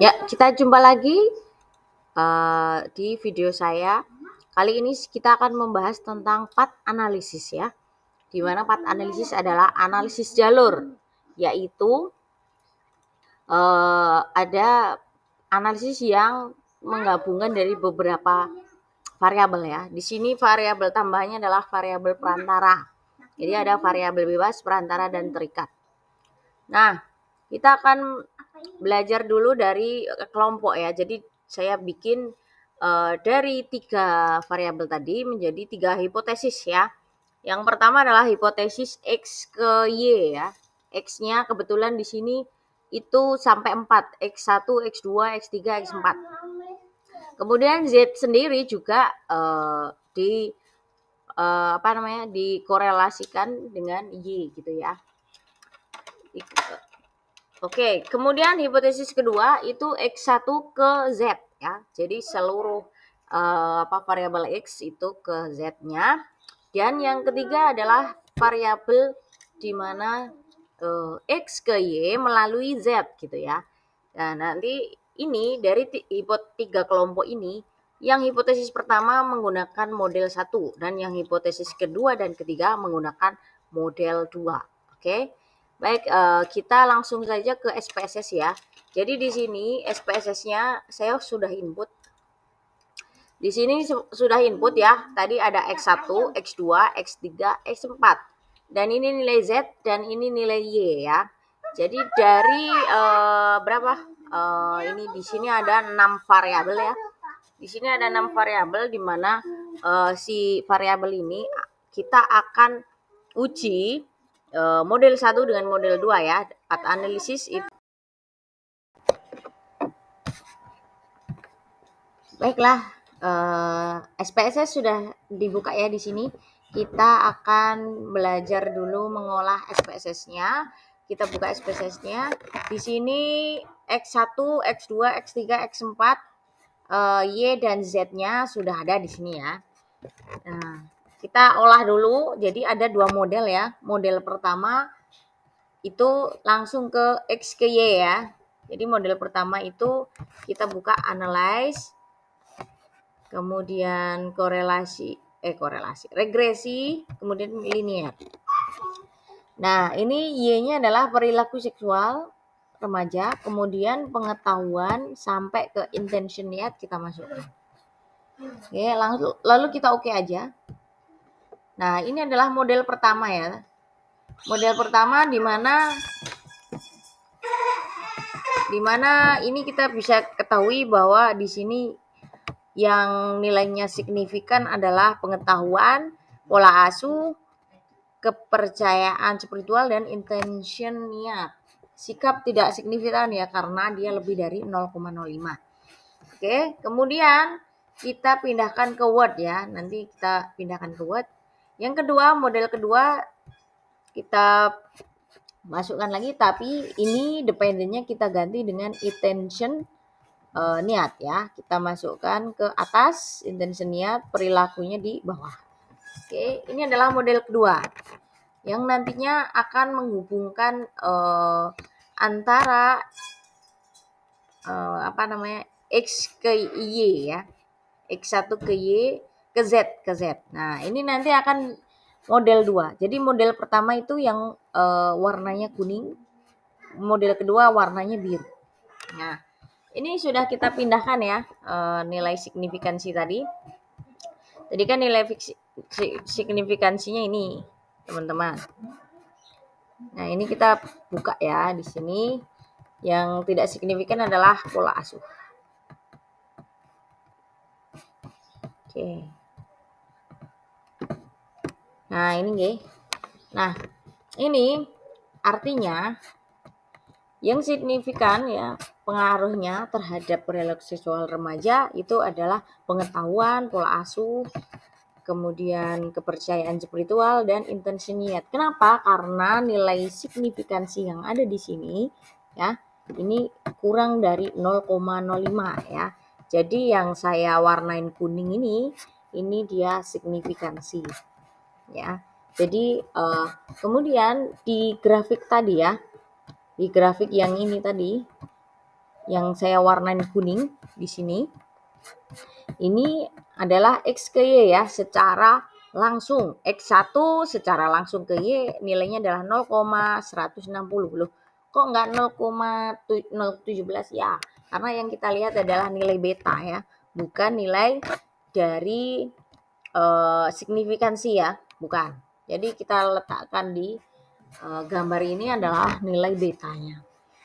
Ya, kita jumpa lagi di video saya. Kali ini kita akan membahas tentang path analisis ya. Di mana path analisis adalah analisis jalur, yaitu ada analisis yang menggabungkan dari beberapa variabel ya. Di sini variabel tambahannya adalah variabel perantara. Jadi ada variabel bebas, perantara, dan terikat. Nah, kita akan belajar dulu dari kelompok ya. Jadi saya bikin dari 3 variabel tadi menjadi 3 hipotesis ya. Yang pertama adalah hipotesis X ke Y ya. X-nya kebetulan di sini itu sampai 4, X1, X2, X3, X4. Kemudian Z sendiri juga dikorelasikan dengan Y gitu ya. Oke, kemudian hipotesis kedua itu X1 ke Z ya. Jadi seluruh variabel X itu ke Z-nya. Dan yang ketiga adalah variabel di mana X ke Y melalui Z gitu ya. Nah, nanti ini dari 3 kelompok ini, yang hipotesis pertama menggunakan model 1 dan yang hipotesis kedua dan ketiga menggunakan model 2. Oke. Baik, kita langsung saja ke SPSS ya. Jadi di sini SPSS-nya saya sudah input. Di sini sudah input ya. Tadi ada X1, X2, X3, X4. Dan ini nilai Z dan ini nilai Y ya. Jadi dari ini di sini ada 6 variabel ya. Di sini ada 6 variabel di mana si variabel ini kita akan uji model 1 dengan model 2 ya. Path analisis itu. Baiklah, SPSS sudah dibuka ya di sini. Kita akan belajar dulu mengolah SPSS-nya. Kita buka SPSS-nya. Di sini X1, X2, X3, X4, Y dan Z-nya sudah ada di sini ya. Nah, kita olah dulu. Jadi ada 2 model ya. Model pertama itu langsung ke X ke Y ya. Jadi model pertama itu kita buka analyze, kemudian regresi, kemudian linear. Nah, ini Y-nya adalah perilaku seksual remaja, kemudian pengetahuan sampai ke intention niat kita masukkan. Oke, lalu kita oke aja. Nah, ini adalah model pertama ya. Model pertama di mana ini kita bisa ketahui bahwa di sini yang nilainya signifikan adalah pengetahuan, pola asuh, kepercayaan spiritual, dan intention niat. Sikap tidak signifikan ya karena dia lebih dari 0,05. Oke, kemudian kita pindahkan ke Word ya. Nanti kita pindahkan ke Word. Yang kedua, model kedua kita masukkan lagi, tapi ini dependennya kita ganti dengan intention niat ya. Kita masukkan ke atas, intention niat, perilakunya di bawah. Oke, ini adalah model kedua yang nantinya akan menghubungkan antara X ke Y ya. X1 ke Y ke Z. Nah, ini nanti akan model 2. Jadi model pertama itu yang warnanya kuning, model kedua warnanya biru. Nah, ini sudah kita pindahkan ya nilai signifikansi tadi. Jadi kan nilai signifikansinya ini, teman-teman. Nah, ini kita buka ya di sini. Yang tidak signifikan adalah pola asuh. Oke. Nah, ini nggih. Nah, ini artinya yang signifikan ya pengaruhnya terhadap perilaku seksual remaja itu adalah pengetahuan, pola asuh, kemudian kepercayaan spiritual, dan intensi niat. Kenapa? Karena nilai signifikansi yang ada di sini ya, ini kurang dari 0,05 ya. Jadi yang saya warnain kuning ini dia signifikansi ya. Jadi kemudian di grafik tadi ya, di grafik yang ini tadi, yang saya warnain kuning di sini, ini adalah X ke Y ya, secara langsung. X1 secara langsung ke Y nilainya adalah 0,160. Loh, kok nggak 0,017 ya? Karena yang kita lihat adalah nilai beta ya, bukan nilai dari signifikansi ya, bukan. Jadi kita letakkan di gambar ini adalah nilai betanya.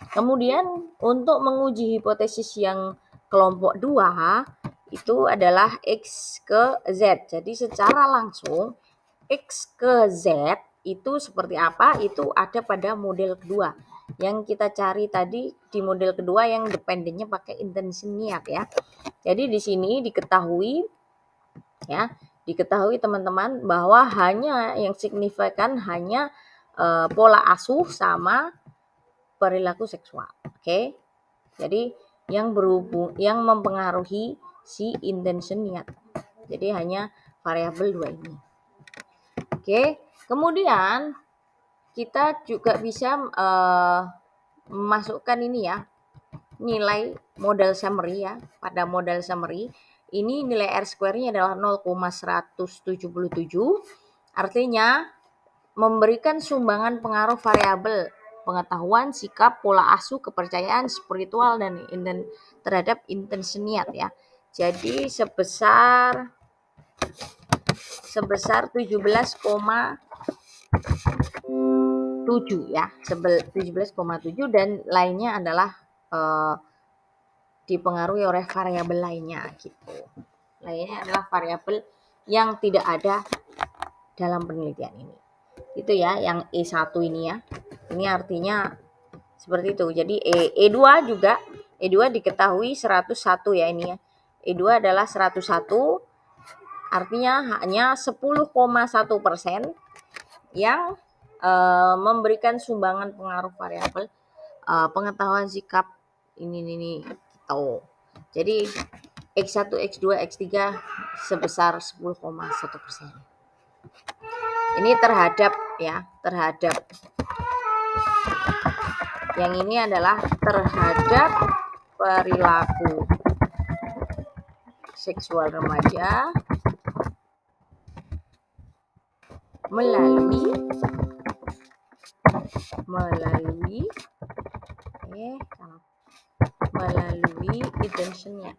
Kemudian untuk menguji hipotesis yang kelompok 2 itu adalah X ke Z. Jadi secara langsung X ke Z itu seperti apa? Itu ada pada model kedua. Yang kita cari tadi di model kedua yang dependennya pakai intention niat ya. Jadi di sini diketahui ya, diketahui teman-teman bahwa hanya yang signifikan hanya pola asuh sama perilaku seksual. Oke. Jadi yang mempengaruhi si intention niat. Jadi hanya variabel 2 ini. Oke. Kemudian kita juga bisa memasukkan ini ya, nilai model summary ya. Pada model summary ini nilai R square-nya adalah 0,177. Artinya memberikan sumbangan pengaruh variabel pengetahuan, sikap, pola asuh, kepercayaan, spiritual, dan terhadap intention niat ya. Jadi sebesar 17,7 ya, 17,7 dan lainnya adalah dipengaruhi oleh variabel lainnya gitu. Lainnya adalah variabel yang tidak ada dalam penelitian ini. Itu ya yang E1 ini ya. Ini artinya seperti itu. Jadi E2 juga, E2 diketahui 101 ya ini ya. E2 adalah 101, artinya hanya 10,1% yang memberikan sumbangan pengaruh variabel pengetahuan sikap ini gitu. Jadi X1, X2, X3 sebesar 10,1%. Ini terhadap yang ini adalah terhadap perilaku seksual remaja melalui intentionnya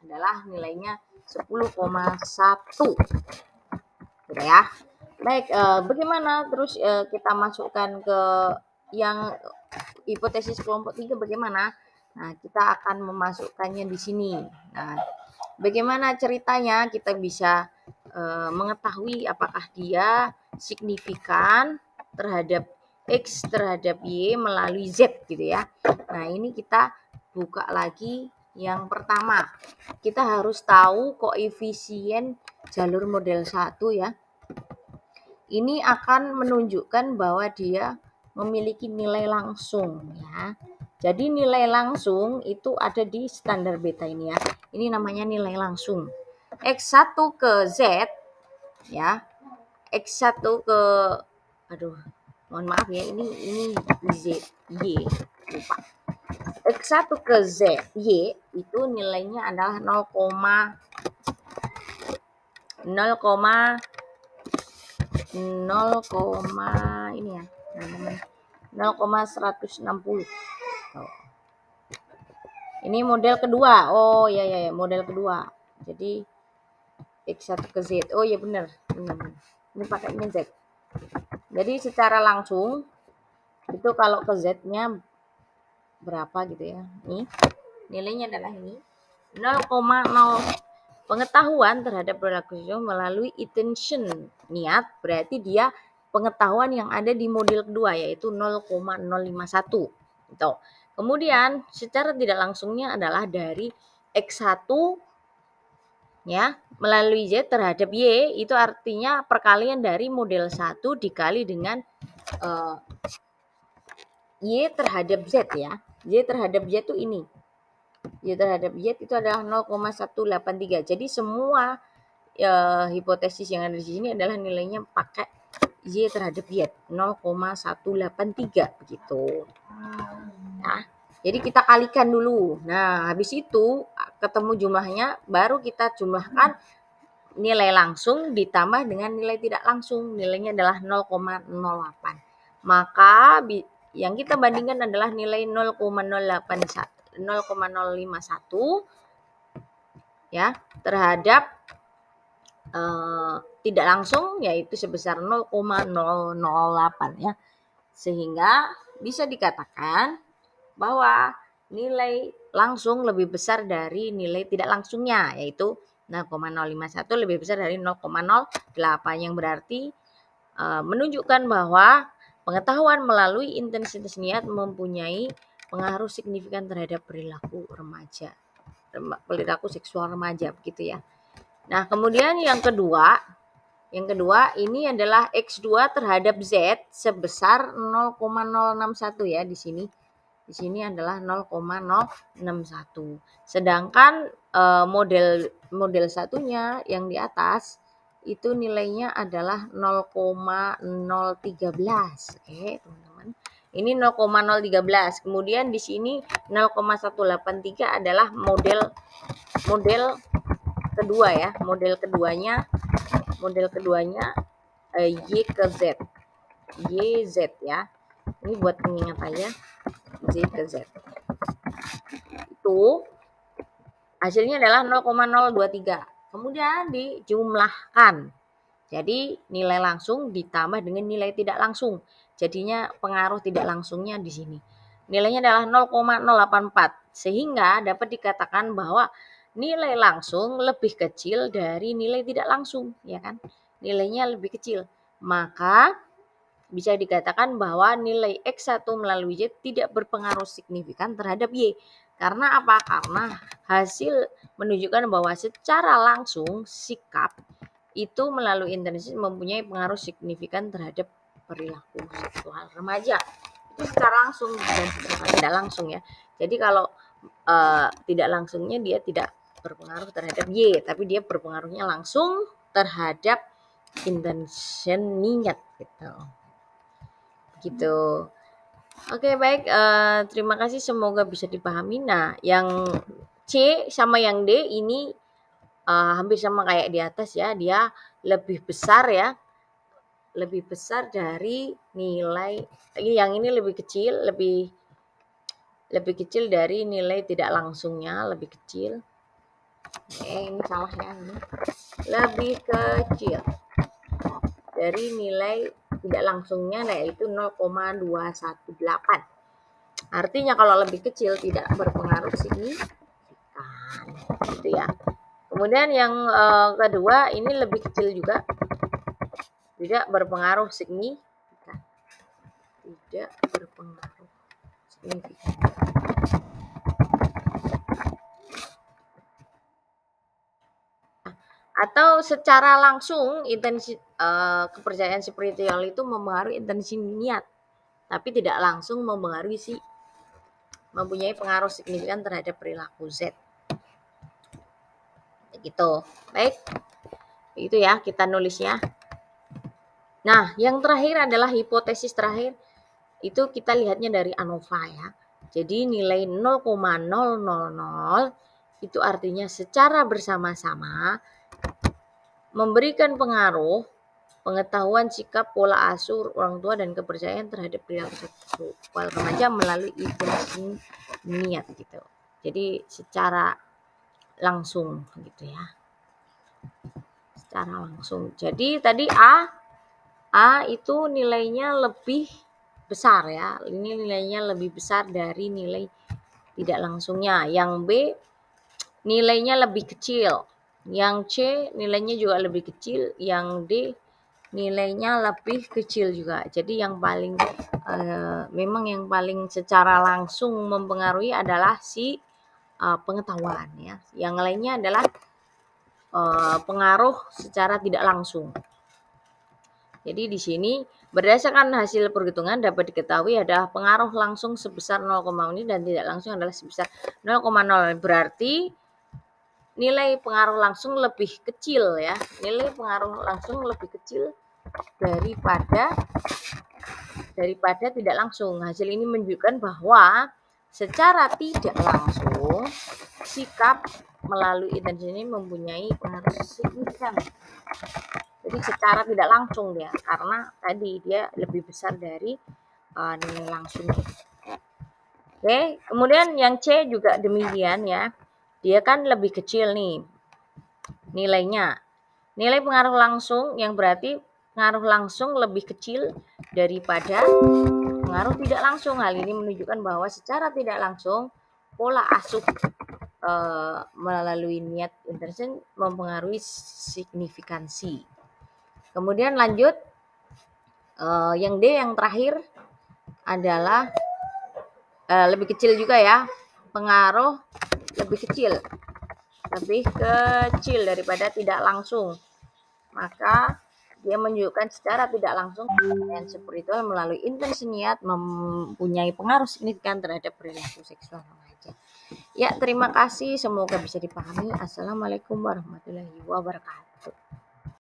adalah nilainya 10,1 gitu ya. Baik, bagaimana terus kita masukkan ke yang hipotesis kelompok 3 bagaimana? Nah, kita akan memasukkannya di sini. Nah, bagaimana ceritanya kita bisa mengetahui apakah dia signifikan terhadap X terhadap Y melalui Z gitu ya. Nah, ini kita buka lagi yang pertama. Kita harus tahu koefisien jalur model 1 ya. Ini akan menunjukkan bahwa dia memiliki nilai langsung ya. Jadi nilai langsung itu ada di standar beta ini ya. Ini namanya nilai langsung. X1 ke Z ya. X1 ke mohon maaf ya, ini Z Y lupa. X1 ke Z Y itu nilainya adalah 0,0, ini ya, 0,160. Ini model kedua. Oh ya, model kedua. Jadi X1 ke Z. Oh ya benar. Ini pakainya Z. Jadi secara langsung itu kalau ke Z-nya berapa gitu ya. Ini nilainya adalah ini 0,0. Pengetahuan terhadap perilaku seksual melalui intention niat berarti dia pengetahuan yang ada di model kedua yaitu 0,051 gitu. Kemudian secara tidak langsungnya adalah dari X1 ya melalui Z terhadap Y, itu artinya perkalian dari model 1 dikali dengan Y terhadap Z ya. Y terhadap Z itu ini. Y terhadap Z itu adalah 0,183. Jadi semua hipotesis yang ada di sini adalah nilainya pakai Y terhadap Z 0,183 begitu. Nah, Jadi kita kalikan dulu. Nah, habis itu ketemu jumlahnya, baru kita jumlahkan nilai langsung ditambah dengan nilai tidak langsung. Nilainya adalah 0,08. Maka yang kita bandingkan adalah nilai 0,051 ya terhadap tidak langsung, yaitu sebesar 0,008 ya. Sehingga bisa dikatakan bahwa nilai langsung lebih besar dari nilai tidak langsungnya, yaitu 0,051 lebih besar dari 0,08, yang berarti menunjukkan bahwa pengetahuan melalui intensitas niat mempunyai pengaruh signifikan terhadap perilaku remaja, perilaku seksual remaja, begitu ya. Nah, kemudian yang kedua ini adalah X2 terhadap Z sebesar 0,061 ya di sini. Di sini adalah 0,061. Sedangkan model satunya yang di atas itu nilainya adalah 0,013. Oke, teman-teman. Ini 0,013. Kemudian di sini 0,183 adalah model kedua ya. Model keduanya Y ke Z. YZ ya. Ini buat pengingat aja. Z ke Z. Itu hasilnya adalah 0,023. Kemudian dijumlahkan. Jadi nilai langsung ditambah dengan nilai tidak langsung. Jadinya pengaruh tidak langsungnya di sini. Nilainya adalah 0,084. Sehingga dapat dikatakan bahwa nilai langsung lebih kecil dari nilai tidak langsung, ya kan? Nilainya lebih kecil. Maka bisa dikatakan bahwa nilai X1 melalui Y tidak berpengaruh signifikan terhadap Y. Karena apa? Karena hasil menunjukkan bahwa secara langsung sikap itu melalui intensitas mempunyai pengaruh signifikan terhadap perilaku seksual remaja. Itu secara langsung dan secara tidak langsung ya. Jadi kalau tidak langsungnya dia tidak berpengaruh terhadap Y, tapi dia berpengaruhnya langsung terhadap intention niat gitu. Oke, baik, terima kasih, semoga bisa dipahami. Nah, yang C sama yang D ini hampir sama kayak di atas ya, dia lebih besar ya, lebih besar dari nilai, yang ini lebih kecil, lebih kecil dari nilai tidak langsungnya, lebih kecil. Ini salah ya, ini lebih kecil dari nilai tidak langsungnya, yaitu 0,218. Artinya kalau lebih kecil tidak berpengaruh signifikan, gitu ya. Kemudian yang kedua ini lebih kecil juga, tidak berpengaruh signifikan, tidak berpengaruh signifikan. Atau secara langsung kepercayaan spiritual itu mempengaruhi intensi niat, tapi tidak langsung mempunyai pengaruh signifikan terhadap perilaku Z. Gitu. Baik. Itu ya kita nulisnya. Nah, yang terakhir adalah hipotesis terakhir. Itu kita lihatnya dari ANOVA ya. Jadi nilai 0,000 itu artinya secara bersama-sama memberikan pengaruh pengetahuan sikap, pola asuh orang tua dan kepercayaan terhadap perilaku seksual remaja melalui intensi niat gitu. Jadi secara langsung gitu ya. Secara langsung. Jadi tadi A itu nilainya lebih besar ya. Ini nilainya lebih besar dari nilai tidak langsungnya. Yang B nilainya lebih kecil. Yang C nilainya juga lebih kecil. Yang D nilainya lebih kecil juga. Jadi yang paling memang yang paling secara langsung mempengaruhi adalah si pengetahuan ya. Yang lainnya adalah pengaruh secara tidak langsung. Jadi di sini berdasarkan hasil perhitungan dapat diketahui ada pengaruh langsung sebesar 0,0 dan tidak langsung adalah sebesar 0,0. Berarti nilai pengaruh langsung lebih kecil ya. Nilai pengaruh langsung lebih kecil daripada tidak langsung. Hasil ini menunjukkan bahwa secara tidak langsung sikap melalui intensi ini mempunyai pengaruh signifikan. Jadi secara tidak langsung dia, karena tadi dia lebih besar dari nilai langsungnya. Oke, kemudian yang C juga demikian ya. Dia kan lebih kecil nih nilainya. Nilai pengaruh langsung yang berarti pengaruh langsung lebih kecil daripada pengaruh tidak langsung. Hal ini menunjukkan bahwa secara tidak langsung pola asuh melalui niat intention mempengaruhi signifikansi. Kemudian lanjut, yang D yang terakhir adalah lebih kecil juga ya, pengaruh lebih kecil daripada tidak langsung, maka dia menunjukkan secara tidak langsung yang spiritual melalui intensi niat mempunyai pengaruh signifikan terhadap perilaku seksual remaja. Ya, terima kasih, semoga bisa dipahami. Assalamualaikum warahmatullahi wabarakatuh.